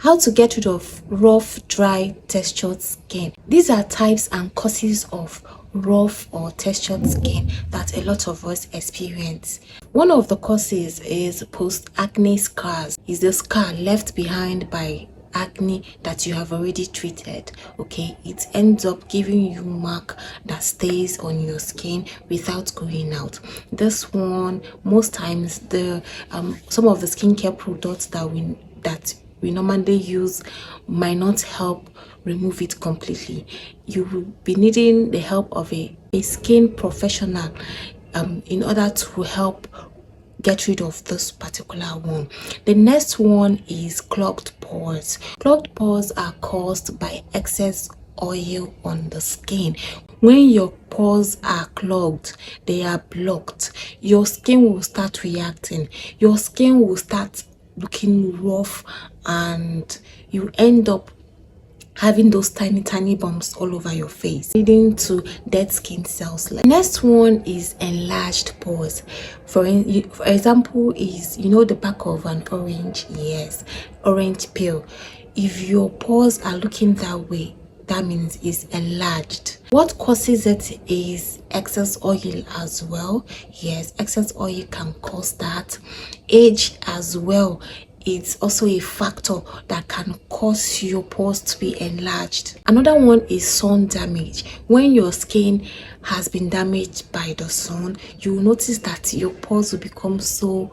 How to get rid of rough, dry, textured skin. These are types and causes of rough or textured skin that a lot of us experience. One of the causes is post-acne scars. Is the scar left behind by acne that you have already treated? Okay, it ends up giving you mark that stays on your skin without going out. This one, most times the some of the skincare products that we normally use might not help remove it completely. You will be needing the help of a skin professional in order to help get rid of this particular one. The next one is clogged pores. Clogged pores are caused by excess oil on the skin. When your pores are clogged, they are blocked, your skin will start reacting, your skin will start looking rough, and you end up having those tiny bumps all over your face, leading to dead skin cells. Next one is enlarged pores. For example, is the back of an orange. Yes, orange peel. If your pores are looking that way, that means it's enlarged. What causes it is excess oil as well. Yes, excess oil can cause that. Age as well, it's also a factor that can cause your pores to be enlarged. Another one is sun damage. When your skin has been damaged by the sun, you will notice that your pores will become so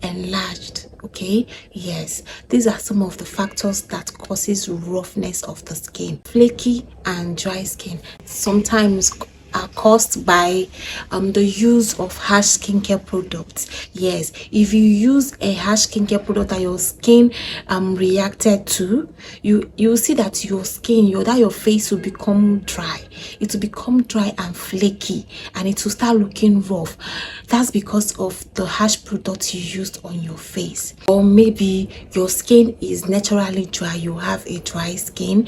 enlarged. Okay, yes, these are some of the factors that causes roughness of the skin. Flaky and dry skin sometimes are caused by the use of harsh skincare products. Yes, if you use a harsh skincare product that your skin reacted to, you see that your skin, your face will become dry. It will become dry and flaky, and it will start looking rough. That's because of the harsh product you used on your face. Or maybe your skin is naturally dry, you have a dry skin,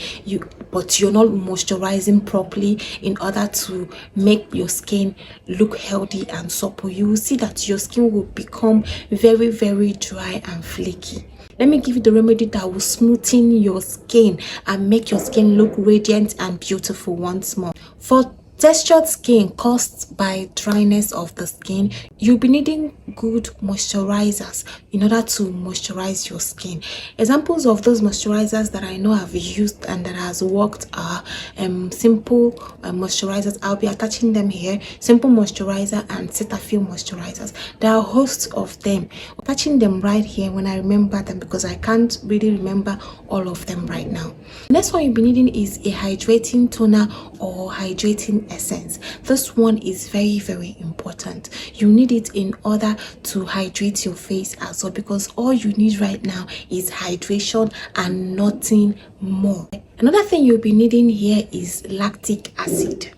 but you're not moisturizing properly in order to make your skin look healthy and supple. You will see that your skin will become very dry and flaky. Let me give you the remedy that will smoothen your skin and make your skin look radiant and beautiful once more. For textured skin caused by dryness of the skin, you'll be needing good moisturizers in order to moisturize your skin. Examples of those moisturizers that I know I've used and that has worked are simple moisturizers. I'll be attaching them here. Simple moisturizer and Cetaphil moisturizers. There are hosts of them. Attaching them right here when I remember them, because I can't really remember all of them right now. Next one you'll be needing is a hydrating toner or hydrating essence. This one is very important. You need it in order to hydrate your face as well, because all you need right now is hydration and nothing more. Another thing you'll be needing here is lactic acid.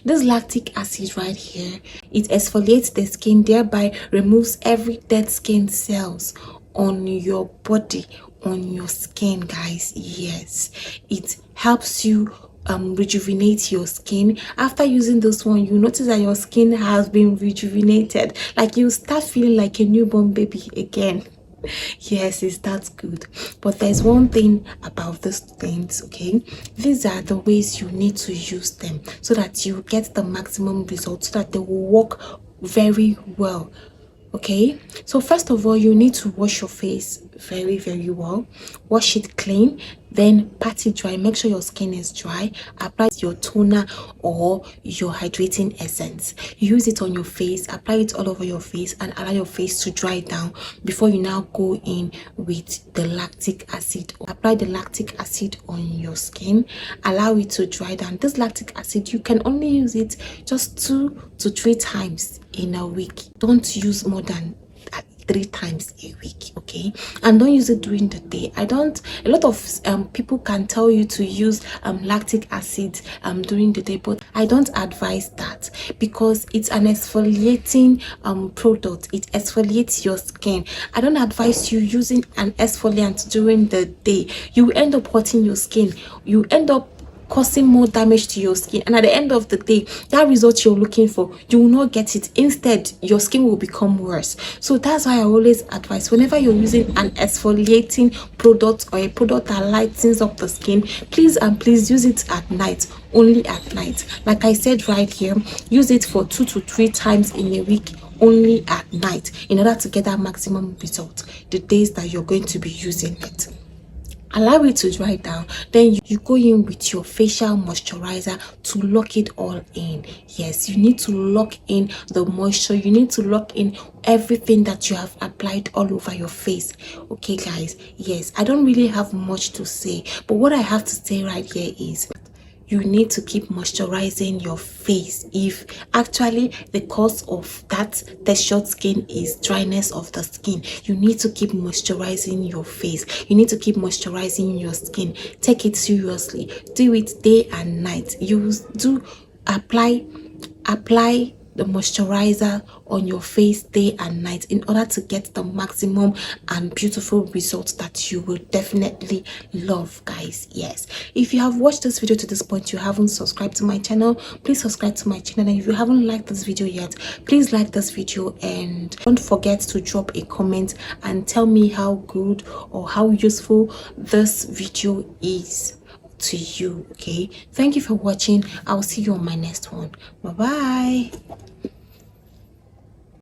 This lactic acid right here, it exfoliates the skin, thereby removes every dead skin cells on your body, on your skin, guys. Yes, it helps you rejuvenate your skin. After using this one, you notice that your skin has been rejuvenated, like you start feeling like a newborn baby again. Yes, it's that good. But there's one thing about these things, okay? These are the ways you need to use them so that you get the maximum results, so that they will work very well. Okay, so first of all, you need to wash your face very well. Wash it clean, then pat it dry. Make sure your skin is dry. Apply your toner or your hydrating essence. Use it on your face, apply it all over your face, and allow your face to dry down before you now go in with the lactic acid. Apply the lactic acid on your skin, allow it to dry down. This lactic acid, you can only use it just 2 to 3 times in a week. Don't use more than 3 times a week, okay? And don't use it during the day. A lot of people can tell you to use lactic acid during the day, but I don't advise that, because it's an exfoliating product. It exfoliates your skin. I don't advise you using an exfoliant during the day. You end up hurting your skin. You end up causing more damage to your skin, and at the end of the day, that result you're looking for, you will not get it. Instead, your skin will become worse. So that's why I always advise, whenever you're using an exfoliating product or a product that lightens up the skin, please and please use it at night, only at night. Like I said right here, use it for 2 to 3 times in a week, only at night, in order to get that maximum result the days that you're going to be using it. Allow it to dry down, then you go in with your facial moisturizer to lock it all in. Yes, you need to lock in the moisture, you need to lock in everything that you have applied all over your face. Okay guys, yes, I don't really have much to say, but what I have to say right here is you need to keep moisturizing your face. If actually the cause of that textured skin is dryness of the skin, you need to keep moisturizing your face, you need to keep moisturizing your skin. Take it seriously, do it day and night. You do apply the moisturizer on your face day and night in order to get the maximum and beautiful results that you will definitely love, guys. Yes, if you have watched this video to this point, you haven't subscribed to my channel, please subscribe to my channel. And if you haven't liked this video yet, please like this video, and don't forget to drop a comment and tell me how good or how useful this video is to you. Okay, thank you for watching. I'll see you on my next one. Bye bye.